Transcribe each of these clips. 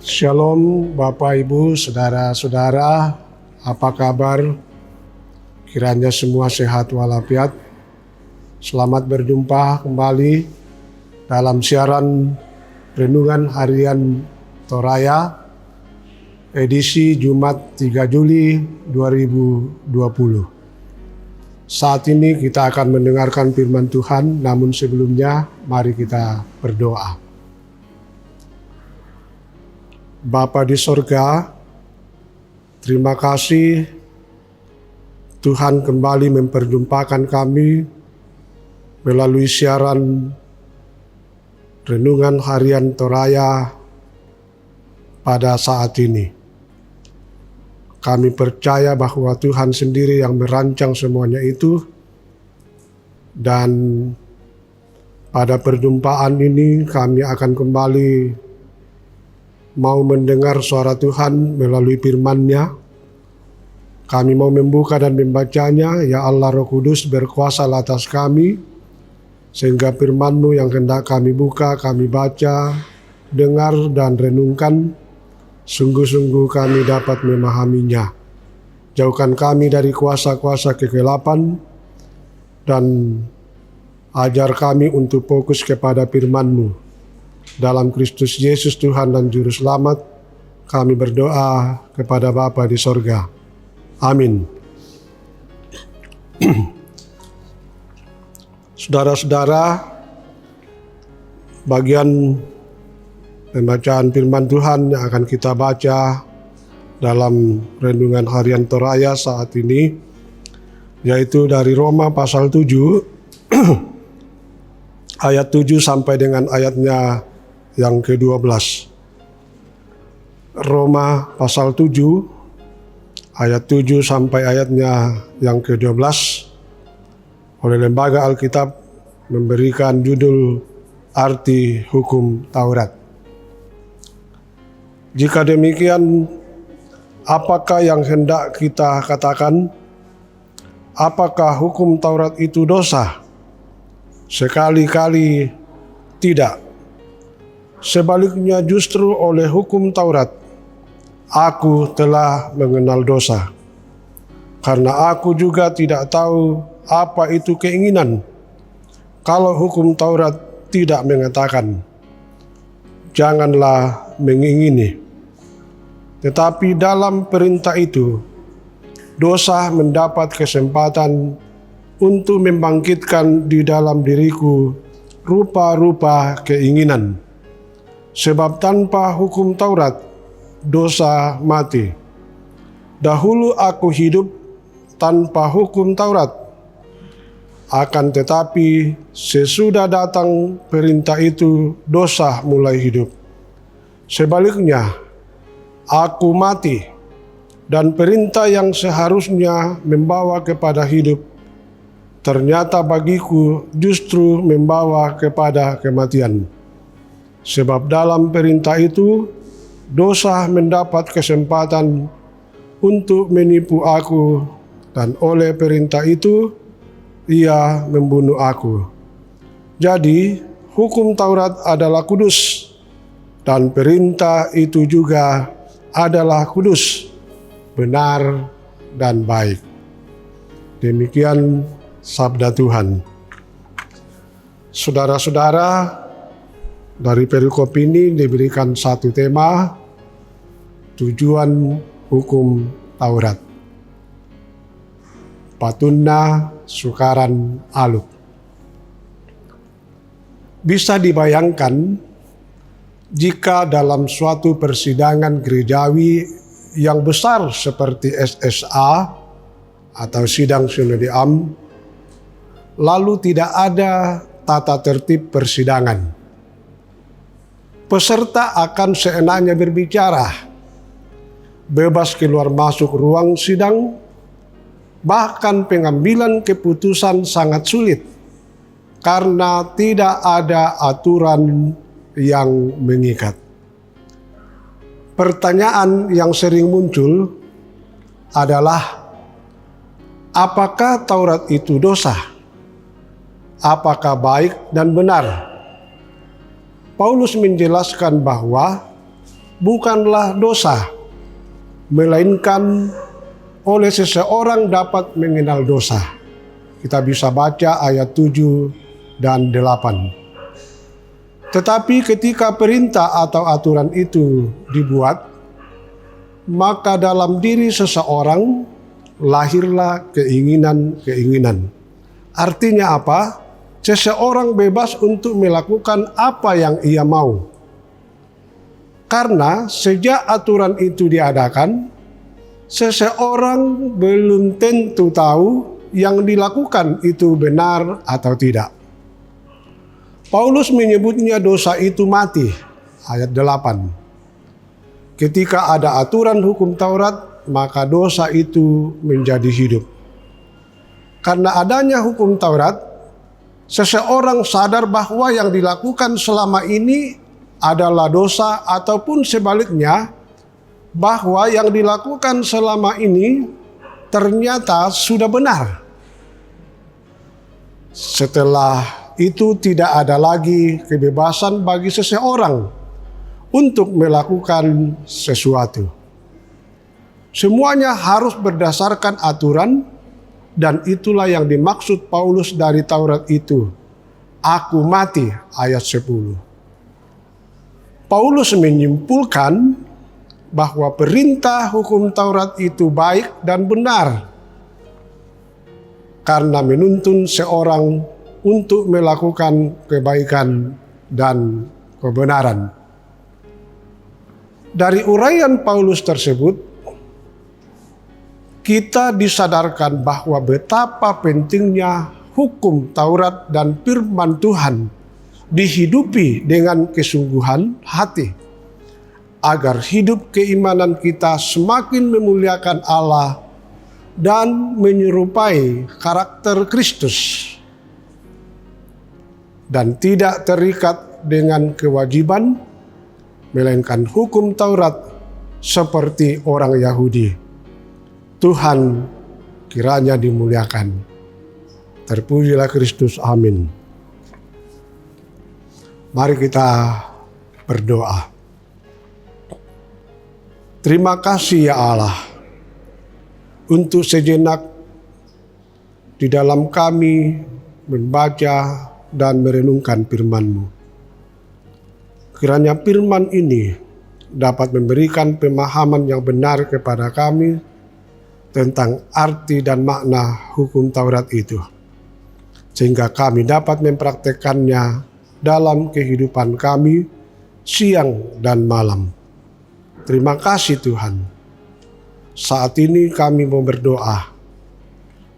Shalom Bapak Ibu, Saudara-saudara, apa kabar? Kiranya semua sehat walafiat. Selamat berjumpa kembali dalam siaran Renungan Harian Toraya, edisi Jumat 3 Juli 2020. Saat ini kita akan mendengarkan firman Tuhan, namun sebelumnya mari kita berdoa. Bapa di sorga, terima kasih Tuhan kembali memperjumpakan kami melalui siaran Renungan Harian Toraya pada saat ini. Kami percaya bahwa Tuhan sendiri yang merancang semuanya itu, dan pada perjumpaan ini kami akan kembali mau mendengar suara Tuhan melalui firman-Nya. Kami mau membuka dan membacanya. Ya Allah Roh Kudus, berkuasa atas kami, sehingga firman-Mu yang hendak kami buka, kami baca, dengar dan renungkan, sungguh-sungguh kami dapat memahaminya. Jauhkan kami dari kuasa-kuasa kegelapan, dan ajar kami untuk fokus kepada firman-Mu. Dalam Kristus Yesus Tuhan dan Juru Selamat, kami berdoa kepada Bapa di sorga. Amin. Saudara-saudara, bagian pembacaan firman Tuhan yang akan kita baca dalam Renungan Harian Toraya saat ini, yaitu dari Roma pasal 7, ayat 7 sampai dengan ayatnya yang ke-12. Roma pasal 7 ayat 7 sampai ayatnya yang ke-12 oleh Lembaga Alkitab memberikan judul Arti Hukum Taurat. Jika demikian, apakah yang hendak kita katakan? Apakah hukum Taurat itu dosa? Sekali-kali tidak. Sebaliknya, justru oleh hukum Taurat, aku telah mengenal dosa. Karena aku juga tidak tahu apa itu keinginan, kalau hukum Taurat tidak mengatakan, janganlah mengingini. Tetapi dalam perintah itu, dosa mendapat kesempatan untuk membangkitkan di dalam diriku rupa-rupa keinginan. Sebab tanpa hukum Taurat, dosa mati. Dahulu aku hidup tanpa hukum Taurat. Akan tetapi sesudah datang perintah itu, dosa mulai hidup. Sebaliknya, aku mati, dan perintah yang seharusnya membawa kepada hidup, ternyata bagiku justru membawa kepada kematian. Sebab dalam perintah itu, dosa mendapat kesempatan untuk menipu aku, dan oleh perintah itu, ia membunuh aku. Jadi, hukum Taurat adalah kudus, dan perintah itu juga adalah kudus, benar, dan baik. Demikian sabda Tuhan. Saudara-saudara, dari perikop ini diberikan satu tema, tujuan hukum Taurat. Patunna sukaran alut. Bisa dibayangkan jika dalam suatu persidangan gerejawi yang besar seperti SSA atau sidang Sinode Am, lalu tidak ada tata tertib persidangan. Peserta akan seenaknya berbicara, bebas keluar masuk ruang sidang, bahkan pengambilan keputusan sangat sulit karena tidak ada aturan yang mengikat. Pertanyaan yang sering muncul adalah, apakah Taurat itu dosa? Apakah baik dan benar? Paulus menjelaskan bahwa bukanlah dosa, melainkan oleh seseorang dapat mengenal dosa. Kita bisa baca ayat 7 dan 8. Tetapi ketika perintah atau aturan itu dibuat, maka dalam diri seseorang lahirlah keinginan-keinginan. Artinya apa? Seseorang bebas untuk melakukan apa yang ia mau. Karena sejak aturan itu diadakan, seseorang belum tentu tahu yang dilakukan itu benar atau tidak. Paulus menyebutnya dosa itu mati, ayat 8. Ketika ada aturan hukum Taurat, maka dosa itu menjadi hidup. Karena adanya hukum Taurat, seseorang sadar bahwa yang dilakukan selama ini adalah dosa, ataupun sebaliknya, bahwa yang dilakukan selama ini ternyata sudah benar. Setelah itu tidak ada lagi kebebasan bagi seseorang untuk melakukan sesuatu. Semuanya harus berdasarkan aturan, dan itulah yang dimaksud Paulus dari Taurat itu. Aku mati, ayat 10. Paulus menyimpulkan bahwa perintah hukum Taurat itu baik dan benar karena menuntun seorang untuk melakukan kebaikan dan kebenaran. Dari uraian Paulus tersebut, kita disadarkan bahwa betapa pentingnya hukum Taurat dan firman Tuhan dihidupi dengan kesungguhan hati, agar hidup keimanan kita semakin memuliakan Allah dan menyerupai karakter Kristus, dan tidak terikat dengan kewajiban, melainkan hukum Taurat seperti orang Yahudi. Tuhan kiranya dimuliakan. Terpujilah Kristus, amin. Mari kita berdoa. Terima kasih ya Allah, untuk sejenak di dalam kami membaca dan merenungkan firman-Mu. Kiranya firman ini dapat memberikan pemahaman yang benar kepada kami tentang arti dan makna hukum Taurat itu, sehingga kami dapat mempraktekannya dalam kehidupan kami siang dan malam. Terima kasih Tuhan. Saat ini kami mau berdoa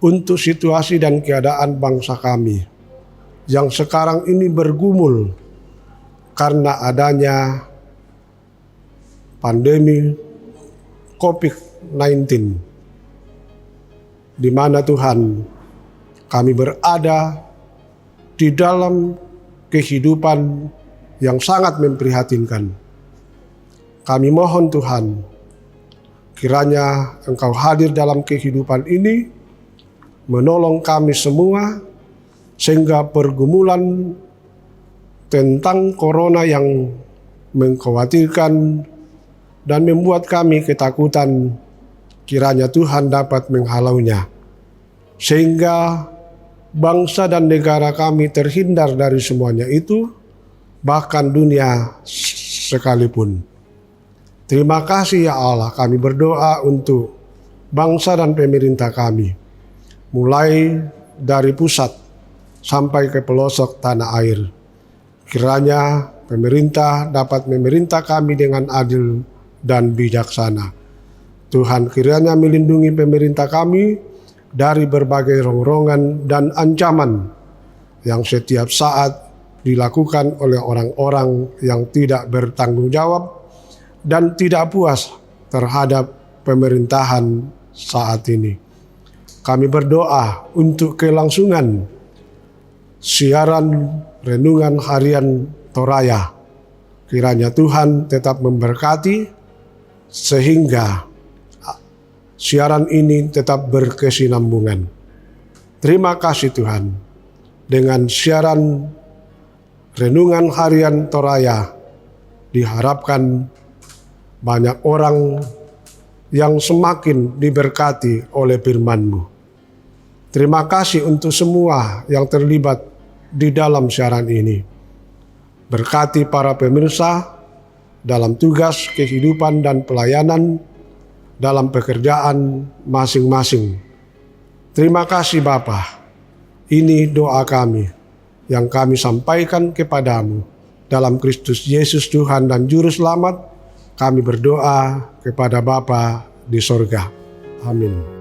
untuk situasi dan keadaan bangsa kami yang sekarang ini bergumul karena adanya pandemi COVID-19, di mana Tuhan kami berada di dalam kehidupan yang sangat memprihatinkan. Kami mohon Tuhan, kiranya Engkau hadir dalam kehidupan ini, menolong kami semua, sehingga pergumulan tentang corona yang mengkhawatirkan dan membuat kami ketakutan, kiranya Tuhan dapat menghalaunya, sehingga bangsa dan negara kami terhindar dari semuanya itu, bahkan dunia sekalipun. Terima kasih ya Allah, kami berdoa untuk bangsa dan pemerintah kami, mulai dari pusat sampai ke pelosok tanah air. Kiranya pemerintah dapat memerintah kami dengan adil dan bijaksana. Tuhan kiranya melindungi pemerintah kami dari berbagai rongrongan dan ancaman yang setiap saat dilakukan oleh orang-orang yang tidak bertanggung jawab dan tidak puas terhadap pemerintahan saat ini. Kami berdoa untuk kelangsungan siaran renungan harian Toraya. Kiranya Tuhan tetap memberkati sehingga siaran ini tetap berkesinambungan. Terima kasih Tuhan. Dengan siaran renungan harian Toraya, diharapkan banyak orang yang semakin diberkati oleh firman-Mu. Terima kasih untuk semua yang terlibat di dalam siaran ini. Berkati para pemirsa dalam tugas kehidupan dan pelayanan dalam pekerjaan masing-masing. Terima kasih Bapa. Ini doa kami yang kami sampaikan kepadamu. Dalam Kristus Yesus Tuhan dan Juru Selamat, kami berdoa kepada Bapa di sorga. Amin.